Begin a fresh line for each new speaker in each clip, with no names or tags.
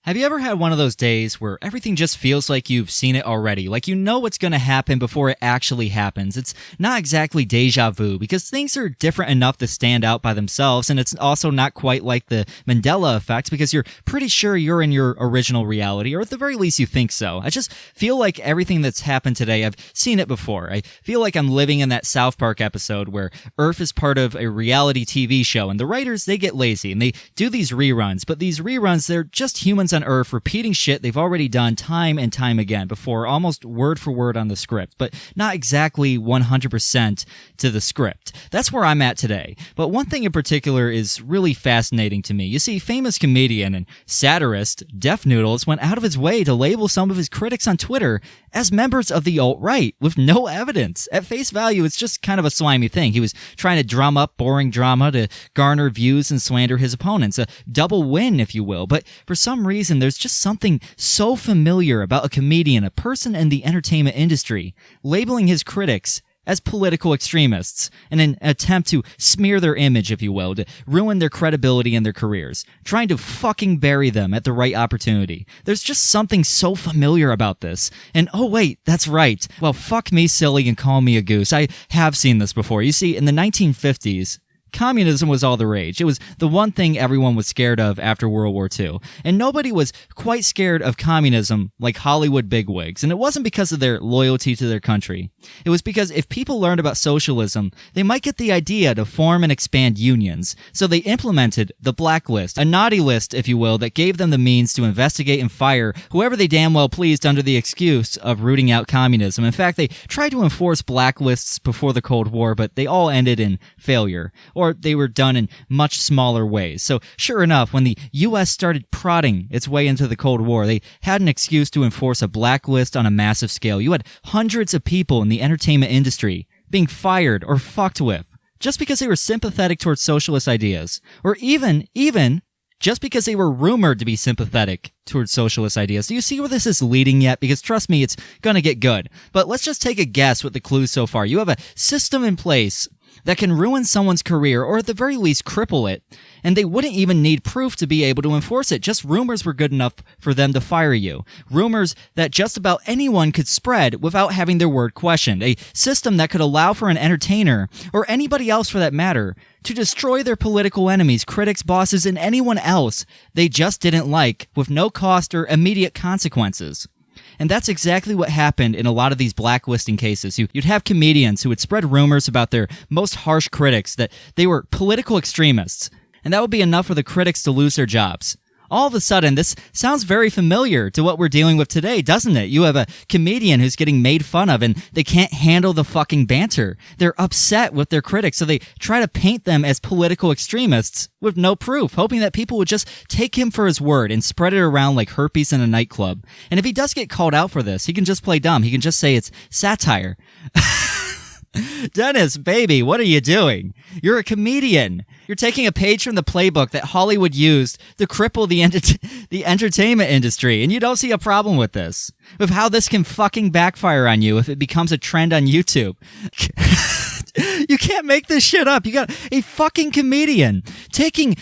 Have you ever had one of those days where everything just feels like you've seen it already? Like you know what's going to happen before it actually happens. It's not exactly deja vu because things are different enough to stand out by themselves, and it's also not quite like the Mandela effect because you're pretty sure you're in your original reality, or at the very least you think so. I just feel like everything that's happened today, I've seen it before. I feel like I'm living in that South Park episode where Earth is part of a reality TV show, and the writers, they get lazy, and they do these reruns, but these reruns, they're just humans on Earth repeating shit they've already done time and time again before, almost word for word on the script, but not exactly 100% to the script. That's where I'm at today. But one thing in particular is really fascinating to me. You see, famous comedian and satirist Def Noodles went out of his way to label some of his critics on Twitter as members of the alt-right with no evidence. At face value, it's just kind of a slimy thing. He was trying to drum up boring drama to garner views and slander his opponents. A double win, if you will. But for some reason, there's just something so familiar about a comedian, a person in the entertainment industry, labeling his critics as political extremists in an attempt to smear their image, if you will, to ruin their credibility and their careers, trying to fucking bury them at the right opportunity. There's just something so familiar about this. And oh wait, that's right. Well, fuck me silly and call me a goose. I have seen this before. You see, in the 1950s, communism was all the rage. It was the one thing everyone was scared of after World War II. And nobody was quite scared of communism like Hollywood bigwigs. And it wasn't because of their loyalty to their country. It was because if people learned about socialism, they might get the idea to form and expand unions. So they implemented the blacklist, a naughty list, if you will, that gave them the means to investigate and fire whoever they damn well pleased under the excuse of rooting out communism. In fact, they tried to enforce blacklists before the Cold War, but they all ended in failure. Or they were done in much smaller ways. So sure enough, when the U.S. started prodding its way into the Cold War, they had an excuse to enforce a blacklist on a massive scale. You had hundreds of people in the entertainment industry being fired or fucked with just because they were sympathetic towards socialist ideas. Or even just because they were rumored to be sympathetic towards socialist ideas. Do you see where this is leading yet? Because trust me, it's gonna get good. But let's just take a guess with the clues so far. You have a system in place that can ruin someone's career, or at the very least cripple it, and they wouldn't even need proof to be able to enforce it. Just rumors were good enough for them to fire you. Rumors that just about anyone could spread without having their word questioned. A system that could allow for an entertainer, or anybody else for that matter, to destroy their political enemies, critics, bosses, and anyone else they just didn't like, with no cost or immediate consequences. And that's exactly what happened in a lot of these blacklisting cases. You'd have comedians who would spread rumors about their most harsh critics that they were political extremists, and that would be enough for the critics to lose their jobs. All of a sudden, this sounds very familiar to what we're dealing with today, doesn't it? You have a comedian who's getting made fun of, and they can't handle the fucking banter. They're upset with their critics, so they try to paint them as political extremists with no proof, hoping that people would just take him for his word and spread it around like herpes in a nightclub. And if he does get called out for this, he can just play dumb. He can just say it's satire. Dennis, baby, what are you doing? You're a comedian. You're taking a page from the playbook that Hollywood used to cripple the entertainment industry, and you don't see a problem with this. With how this can fucking backfire on you if it becomes a trend on YouTube. You can't make this shit up. You got a fucking comedian taking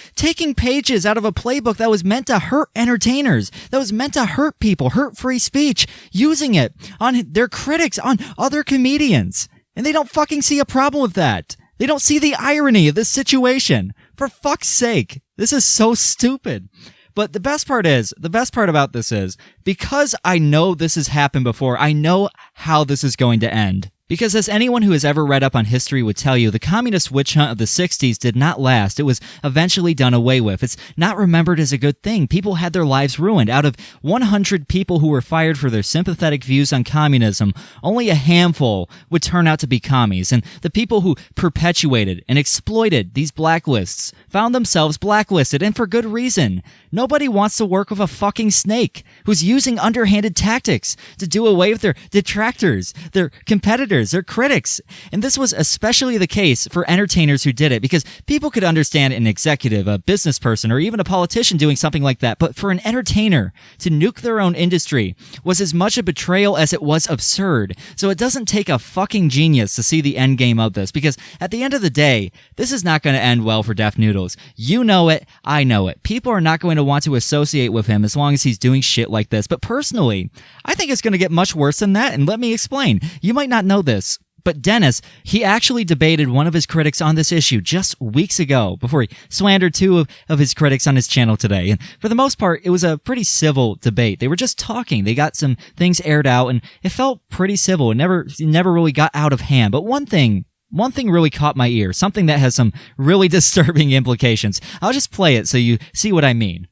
pages out of a playbook that was meant to hurt entertainers, that was meant to hurt people, hurt free speech, using it on their critics, on other comedians. And they don't fucking see a problem with that. They don't see the irony of this situation. For fuck's sake. This is so stupid. But the best part about this is, because I know this has happened before, I know how this is going to end. Because as anyone who has ever read up on history would tell you, the communist witch hunt of the 60s did not last. It was eventually done away with. It's not remembered as a good thing. People had their lives ruined. Out of 100 people who were fired for their sympathetic views on communism, only a handful would turn out to be commies. And the people who perpetuated and exploited these blacklists found themselves blacklisted, and for good reason. Nobody wants to work with a fucking snake who's using underhanded tactics to do away with their detractors, their competitors, haters, they're critics. And this was especially the case for entertainers who did it, because people could understand an executive, a business person, or even a politician doing something like that. But for an entertainer to nuke their own industry was as much a betrayal as it was absurd. So it doesn't take a fucking genius to see the end game of this, because at the end of the day, this is not going to end well for Def Noodles. You know it, I know it. People are not going to want to associate with him as long as he's doing shit like this. But personally, I think it's going to get much worse than that, and let me explain. You might not know this, but Dennis, he actually debated one of his critics on this issue just weeks ago before he slandered two of his critics on his channel today. And for the most part, it was a pretty civil debate. They were just talking. They got some things aired out, and it felt pretty civil. It never really got out of hand. But one thing really caught my ear, something that has some really disturbing implications. I'll just play it so you see what I mean.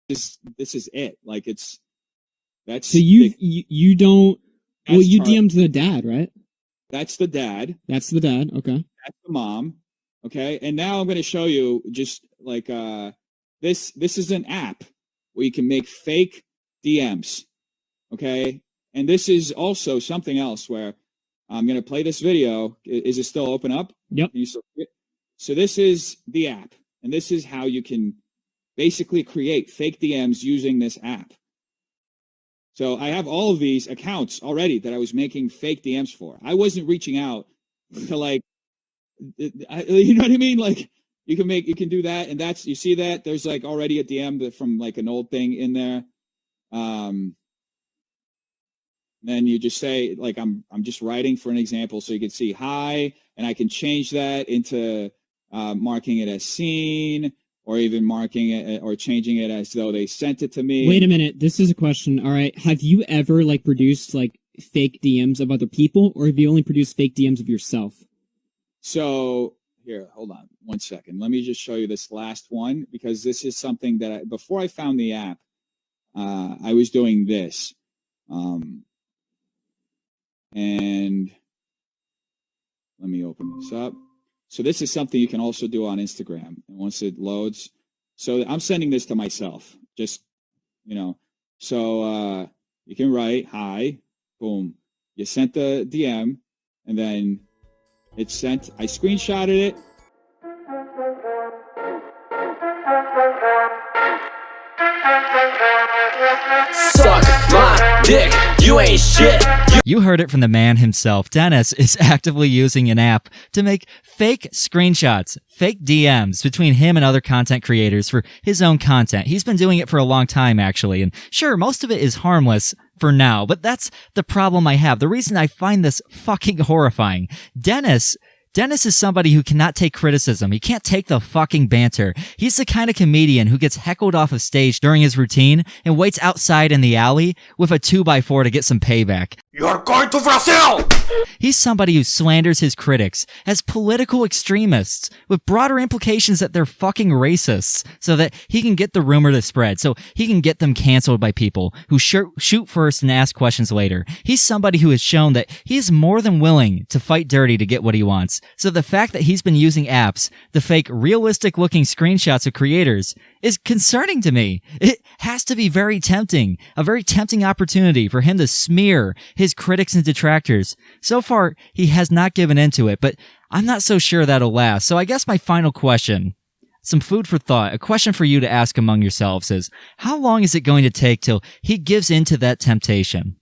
This is it. Like, that's
so you don't. Well, you DM'd the dad, right?
That's the dad.
That's the dad. Okay.
That's the mom. Okay. And now I'm going to show you just like this. This is an app where you can make fake DMs. Okay. And this is also something else where I'm going to play this video. Is it still open up?
Yep.
So this is the app, and this is how you can basically create fake DMs using this app. So I have all of these accounts already that I was making fake DMs for. I wasn't reaching out to like, you know what I mean? Like you can do that. And that's, you see that there's like already a DM from like an old thing in there. Then you just say like, I'm just writing for an example. So you can see hi, and I can change that into marking it as seen, or even marking it or changing it as though they sent it to me.
Wait a minute. This is a question. All right. Have you ever like produced like fake DMs of other people, or have you only produced fake DMs of yourself?
So here, hold on 1 second. Let me just show you this last one, because this is something that before I found the app, I was doing this. And let me open this up. So this is something you can also do on Instagram. And once it loads, so I'm sending this to myself, just, you know, so you can write, hi, boom. You sent the DM, and then it's sent. I screenshotted it.
Suck my dick, you ain't shit.
You heard it from the man himself. Dennis is actively using an app to make fake screenshots, fake DMs between him and other content creators for his own content. He's been doing it for a long time, actually. And sure, most of it is harmless for now, but that's the problem I have. The reason I find this fucking horrifying. Dennis is somebody who cannot take criticism. He can't take the fucking banter. He's the kind of comedian who gets heckled off of stage during his routine and waits outside in the alley with a 2x4 to get some payback.
You're going to Brazil!
He's somebody who slanders his critics as political extremists with broader implications that they're fucking racists, so that he can get the rumor to spread, so he can get them canceled by people who shoot first and ask questions later. He's somebody who has shown that he is more than willing to fight dirty to get what he wants. So the fact that he's been using apps to fake realistic looking screenshots of creators is concerning to me. It has to be very tempting, a very tempting opportunity for him to smear his critics and detractors. So far, he has not given into it, but I'm not so sure that'll last. So I guess my final question, some food for thought, a question for you to ask among yourselves is, how long is it going to take till he gives into that temptation?